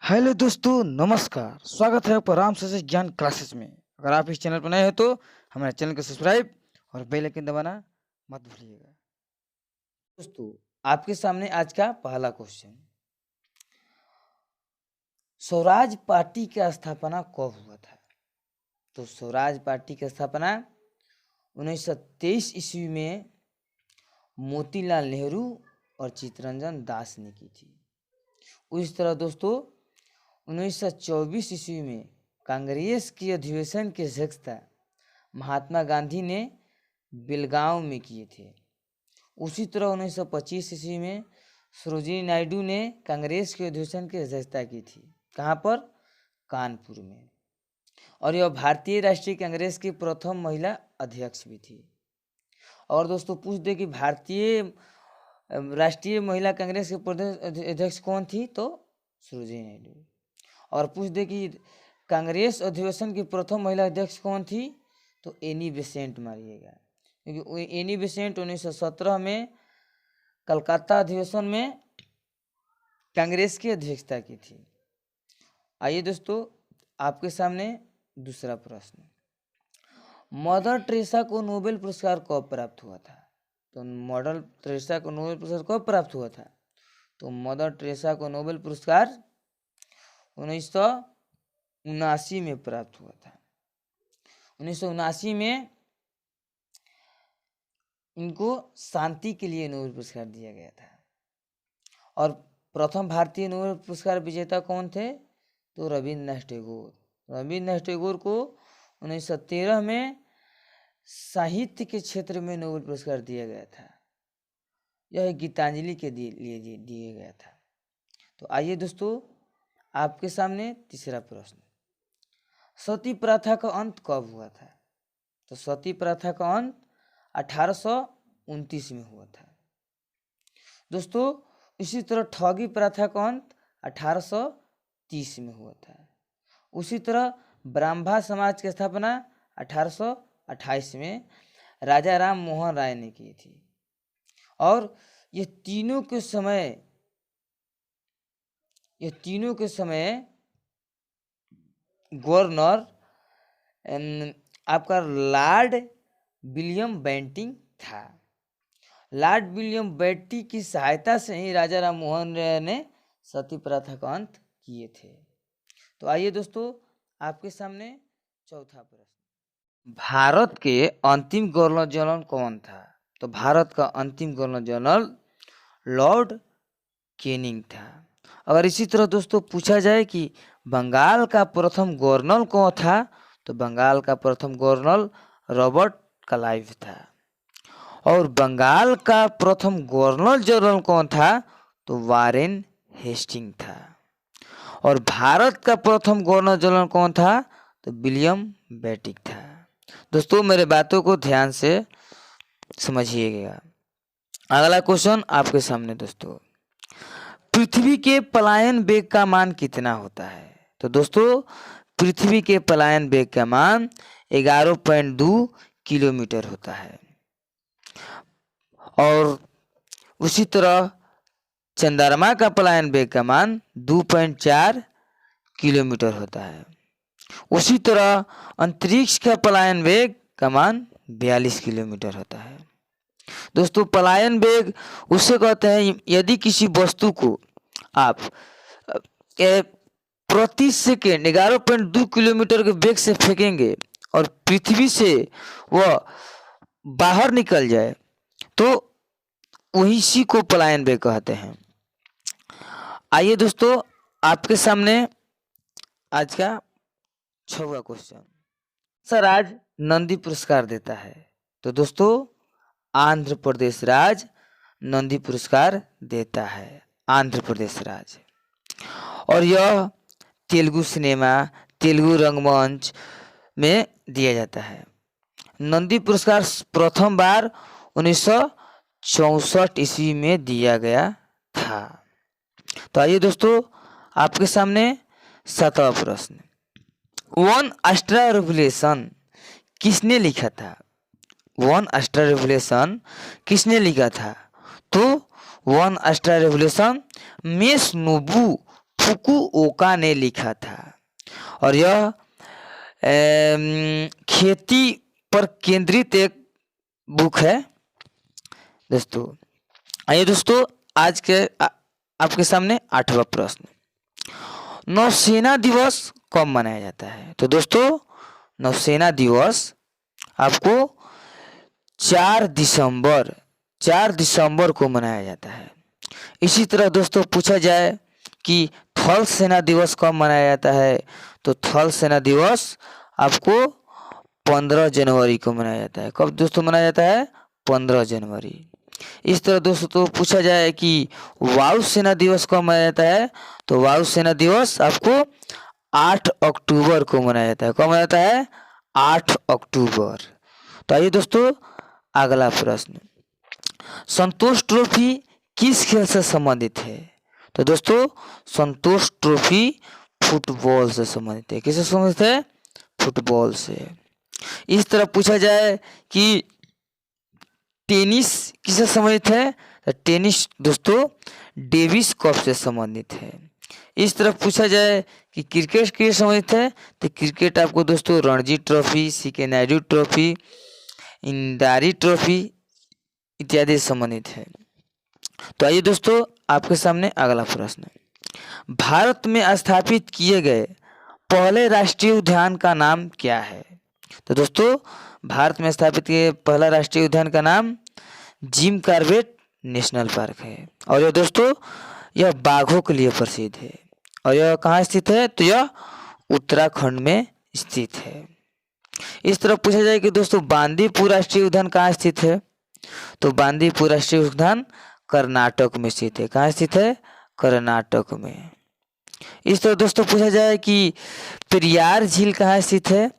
Hello दोस्तों, नमस्कार। स्वागत है आपका राम से ज्ञान क्लासेस में। अगर आप इस चैनल पर नए हैं तो हमारे चैनल को सब्सक्राइब और बेल आइकन दबाना मत भूलिएगा। दोस्तों, आपके सामने आज का पहला क्वेश्चन, स्वराज पार्टी की स्थापना कब हुआ था? तो स्वराज पार्टी की स्थापना 1923 ईस्वी में मोतीलाल नेहरू और चित्तरंजन दास ने की थी। उसी तरह दोस्तों 1924 ईस्वी में कांग्रेस की अधिवेशन की अध्यक्षता महात्मा गांधी ने बेलगांव में किए थे। उसी तरह 1925 ईस्वी में सरोजिनी नायडू ने कांग्रेस के अधिवेशन की अध्यक्षता की थी। कहाँ पर? कानपुर में। और यह भारतीय राष्ट्रीय कांग्रेस की प्रथम महिला अध्यक्ष भी थी। और दोस्तों पूछ दे कि भारतीय राष्ट्रीय महिला कांग्रेस के प्रदेश अध्यक्ष कौन थी? तो सरोजिनी नायडू। और पूछ दे कि कांग्रेस अधिवेशन की प्रथम महिला अध्यक्ष कौन थी? तो एनी बेसेंट मारिएगा, क्योंकि एनी बेसेंट 1917 में कलकत्ता अधिवेशन में कांग्रेस की अध्यक्षता की थी। आइए दोस्तों, आपके सामने दूसरा प्रश्न, मदर टेरेसा को नोबेल पुरस्कार कब प्राप्त हुआ था? तो मदर टेरेसा को नोबेल पुरस्कार कब प्राप्त हुआ था? तो मदर टेरेसा को नोबेल पुरस्कार 1979 में प्राप्त हुआ था। 1979 में इनको शांति के लिए नोबेल पुरस्कार दिया गया था। और प्रथम भारतीय नोबेल पुरस्कार विजेता कौन थे? तो रविन्द्रनाथ टैगोर। रविन्द्रनाथ टैगोर को 1913 में साहित्य के क्षेत्र में नोबेल पुरस्कार दिया गया था। यह गीतांजलि के लिए दिया गया था। तो आइए दोस्तों, आपके सामने तीसरा प्रश्न, सती प्रथा का अंत कब हुआ था? तो सती प्रथा का अंत 1829 में हुआ था। दोस्तों इसी तरह ठगी प्रथा का अंत 1830 में हुआ था। उसी तरह ब्राह्मण समाज की स्थापना 1828 में राजा राम मोहन राय ने की थी। और ये तीनों के समय गवर्नर आपका लॉर्ड विलियम बेंटिंग था। लॉर्ड विलियम बेंटिंग की सहायता से ही राजा राम मोहन राय ने सती प्रथा का अंत किए थे। तो आइए दोस्तों, आपके सामने चौथा प्रश्न, भारत के अंतिम गवर्नर जनरल कौन था? तो भारत का अंतिम गवर्नर जनरल लॉर्ड कैनिंग था। अगर इसी तरह दोस्तों पूछा जाए कि बंगाल का प्रथम गवर्नर कौन था? तो बंगाल का प्रथम गवर्नर रॉबर्ट क्लाइव था। और बंगाल का प्रथम गवर्नर जनरल कौन था? तो वारेन हेस्टिंग था। और भारत का प्रथम गवर्नर जनरल कौन था? तो विलियम बेंटिंग था। दोस्तों मेरे बातों को ध्यान से समझिएगा। अगला क्वेश्चन आपके सामने दोस्तों, पृथ्वी के पलायन वेग का मान कितना होता है? तो दोस्तों पृथ्वी के पलायन वेग का मान 11.2 किलोमीटर होता है। और उसी तरह चंद्रमा का पलायन वेग का मान 2.4 किलोमीटर होता है। उसी तरह अंतरिक्ष का पलायन वेग का मान 42 किलोमीटर होता है। दोस्तों पलायन वेग उसे कहते हैं यदि किसी वस्तु को आप प्रति सेकेंड 11.2 किलोमीटर के वेग से फेंकेंगे और पृथ्वी से वह बाहर निकल जाए तो उसी को पलायन वेग कहते हैं। आइए दोस्तों, आपके सामने आज का 6वां क्वेश्चन, सर आज नंदी पुरस्कार देता है? तो दोस्तों आंध्र प्रदेश राज्य नंदी पुरस्कार देता है, आंध्र प्रदेश राज्य। और यह तेलुगु सिनेमा, तेलुगु रंगमंच में दिया जाता है। नंदी पुरस्कार प्रथम बार 1964 ईस्वी में दिया गया था। तो आइए दोस्तों, आपके सामने 7वां प्रश्न, वन अस्ट्रा रेवोल्यूशन किसने लिखा था? वन अस्ट्रा रेवोल्यूशन किसने लिखा था? तो वन अस्ट्रा रेवोल्यूशन मेसनोबु फुकुओका ने लिखा था और यह खेती पर केंद्रित एक बुक है दोस्तों। आइए दोस्तों, आज के आपके सामने 8वां प्रश्न, नौसेना दिवस कब मनाया जाता है? तो दोस्तों नौसेना दिवस आपको 4 दिसंबर को मनाया जाता है। इसी तरह दोस्तों पूछा जाए कि थल सेना दिवस कब मनाया जाता है? तो थल सेना दिवस आपको 15 जनवरी को मनाया जाता है। कब दोस्तों मनाया जाता है? 15 जनवरी। इस तरह दोस्तों पूछा जाए कि वायुसेना दिवस कब मनाया जाता है? तो वायुसेना दिवस आपको 8 अक्टूबर को मनाया जाता है। कब मनाया जाता है? 8 अक्टूबर। तो आइए दोस्तों अगला प्रश्न, संतोष ट्रॉफी किस खेल से संबंधित है? तो दोस्तों संतोष ट्रॉफी फुटबॉल से संबंधित है। किससे संबंधित है? फुटबॉल से। इस तरह पूछा जाए कि टेनिस किससे संबंधित है? तो टेनिस दोस्तों डेविस कप से संबंधित है। इस तरह पूछा जाए कि क्रिकेट किससे संबंधित है? तो क्रिकेट आपको दोस्तों Ranji trophy, CK Naidu trophy, इंदारी ट्रॉफी इत्यादि संबंधित है। तो आइए दोस्तों आपके सामने अगला प्रश्न, भारत में स्थापित किए गए पहले राष्ट्रीय उद्यान का नाम क्या है? तो दोस्तों भारत में स्थापित किए पहला राष्ट्रीय उद्यान का नाम जिम कॉर्बेट नेशनल पार्क है और यह दोस्तों यह बाघों के लिए प्रसिद्ध है। और यह कहाँ स्थित है? तो यह उत्तराखंड में स्थित है। इस तरह पूछा जाए कि दोस्तों बांदीपुर राष्ट्रीय उद्यान कहाँ स्थित है? तो बांदीपुर राष्ट्रीय उद्यान कर्नाटक में स्थित है। कहाँ स्थित है? कर्नाटक में। इस तरह दोस्तों पूछा जाए कि पेरियार झील कहाँ स्थित है?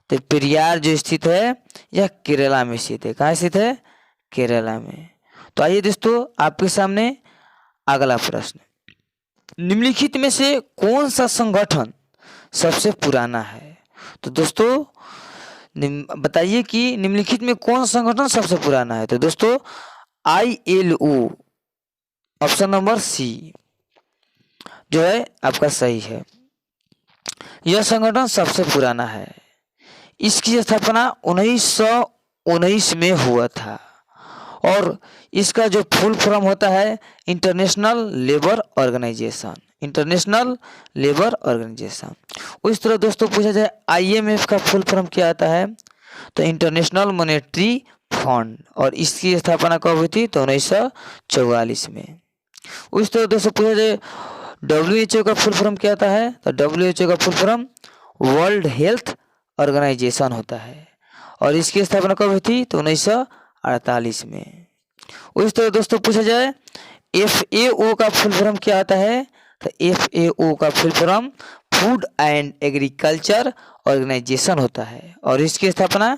तो पेरियार जो स्थित है यह केरला में स्थित है। कहाँ स्थित है? केरला में। तो आइए दोस्तों आपके सामने अगला प्रश्न, निम्नलिखित में से कौन सा संगठन सबसे पुराना है? तो दोस्तों बताइए कि निम्नलिखित में कौन सा संगठन सबसे पुराना है? तो दोस्तों ILO ऑप्शन नंबर सी जो है आपका सही है। यह संगठन सबसे पुराना है। इसकी स्थापना 1919 में हुआ था और इसका जो फुल फॉर्म होता है international labour organisation. International labour organisation. उस तरह दोस्तों पूछा जाए IMF का फुल फॉर्म क्या आता है? तो इंटरनेशनल मॉनेटरी फंड और इसकी स्थापना कब हुई थी? तो 1944 में। उस तरह दोस्तों पूछा जाए WHO का फुल फॉर्म क्या आता है? तो WHO का full form world health organisation होता है और इसकी स्थापना कब हुई थी? तो 1948 में। उस तरह दोस्तों पूछा जाए FAO का फुल फॉर्म क्या आता है? तो FAO का full form food and agriculture organisation होता है और इसकी स्थापना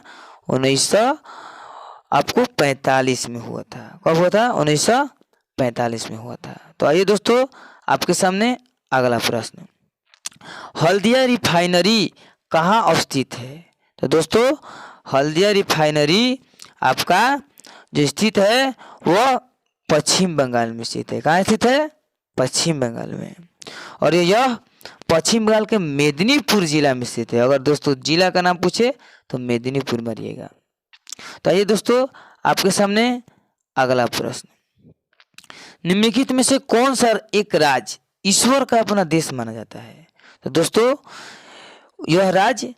1945 में हुआ था। कब हुआ था? 1945 में हुआ था। तो आइए दोस्तों आपके सामने अगला प्रश्न, हल्दिया रिफाइनरी कहाँ अवस्थित है? तो दोस्तों हल्दिया रिफाइनरी आपका जो स्थित है वह पश्चिम बंगाल में स्थित है। कहाँ स्थित है? पश्चिम बंगाल में। और यह पश्चिम बंगाल के मेदिनीपुर जिला में स्थित है। अगर दोस्तों जिला का नाम पूछे तो मेदिनीपुर मारिएगा। तो आइए दोस्तों आपके सामने अगला प्रश्न, निम्नलिखित में से कौन सा एक राज्य ईश्वर का अपना देश माना जाता है? तो दोस्तों यह राज्य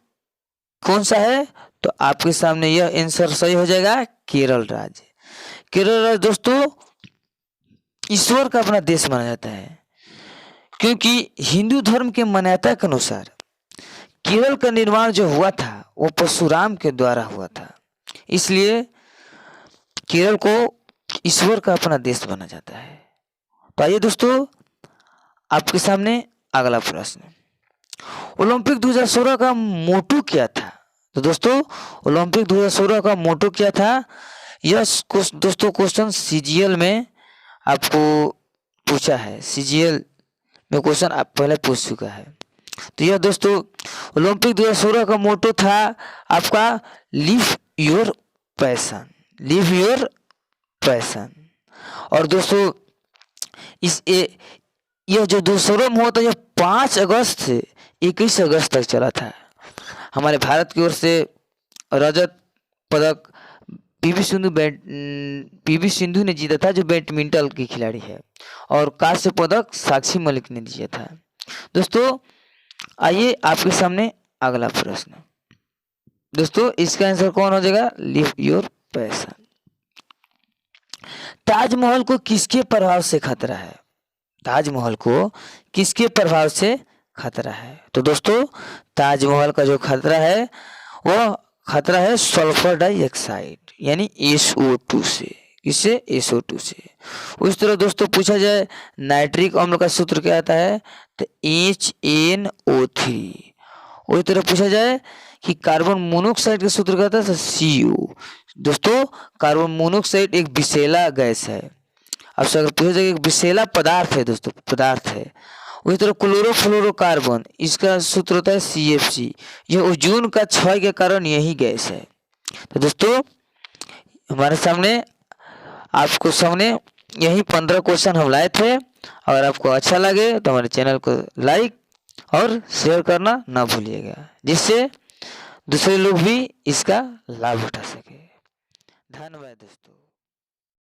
कौन सा है? तो आपके सामने यह आंसर सही हो जाएगा, केरल राज्य। केरल राज्य दोस्तों ईश्वर का अपना देश माना जाता है क्योंकि हिंदू धर्म के मान्यता के अनुसार केरल का निर्माण जो हुआ था वो परशुराम के द्वारा हुआ था, इसलिए केरल को ईश्वर का अपना देश माना जाता है। तो आइए दोस्तों आपके सामने अगला प्रश्न, ओलंपिक 2016 का मोटो क्या था? तो दोस्तों ओलंपिक 2016 का मोटो क्या था? यह दोस्तों क्वेश्चन CGL में आपको पूछा है। CGL में क्वेश्चन आप पहले पूछ चुका है। तो यह दोस्तों ओलंपिक 2016 का मोटो था आपका live your passion. Live your passion. और दोस्तों यह जो दूसरा हुआ था, यह 5 अगस्त से 21 अगस्त तक चला था। हमारे भारत की ओर से रजत पदक पीवी सिंधु ने जीता था, जो बैडमिंटन की खिलाड़ी है, और कांस्य पदक साक्षी मलिक ने जीता था। दोस्तों आइए आपके सामने अगला प्रश्न। दोस्तों इसका आंसर कौन हो जाएगा? Live your passion. ताजमहल को किसके प्रभाव से खतरा है? ताजमहल को किसके प्रभाव से खतरा है? तो दोस्तों ताजमहल का जो खतरा है वो खतरा है सल्फर डाइऑक्साइड यानी SO2 से। किससे? SO2 से। उस तरह दोस्तों पूछा जाए नाइट्रिक अम्ल का सूत्र क्या आता है? तो HNO3। उसी तरह पूछा जाए कि कार्बन मोनोऑक्साइड का सूत्र क्या आता है? तो CO। दोस्तों कार्बन मोनोऑक्साइड एक विषैला गैस है। आपसे अगर पूछा जाए एक विषैला पदार्थ है, दोस्तों पदार्थ है। उसी तरह क्लोरोफ्लोरोकार्बन, इसका सूत्र होता है CFC। यह ओजोन का क्षय के कारण यही गैस है। तो दोस्तों हमारे सामने आपको सामने यही 15 क्वेश्चन हम लाए थे। अगर आपको अच्छा लगे तो हमारे चैनल को लाइक और शेयर करना ना भूलिएगा, जिससे दूसरे लोग भी इसका लाभ उठा सके। धन्यवाद दोस्तों।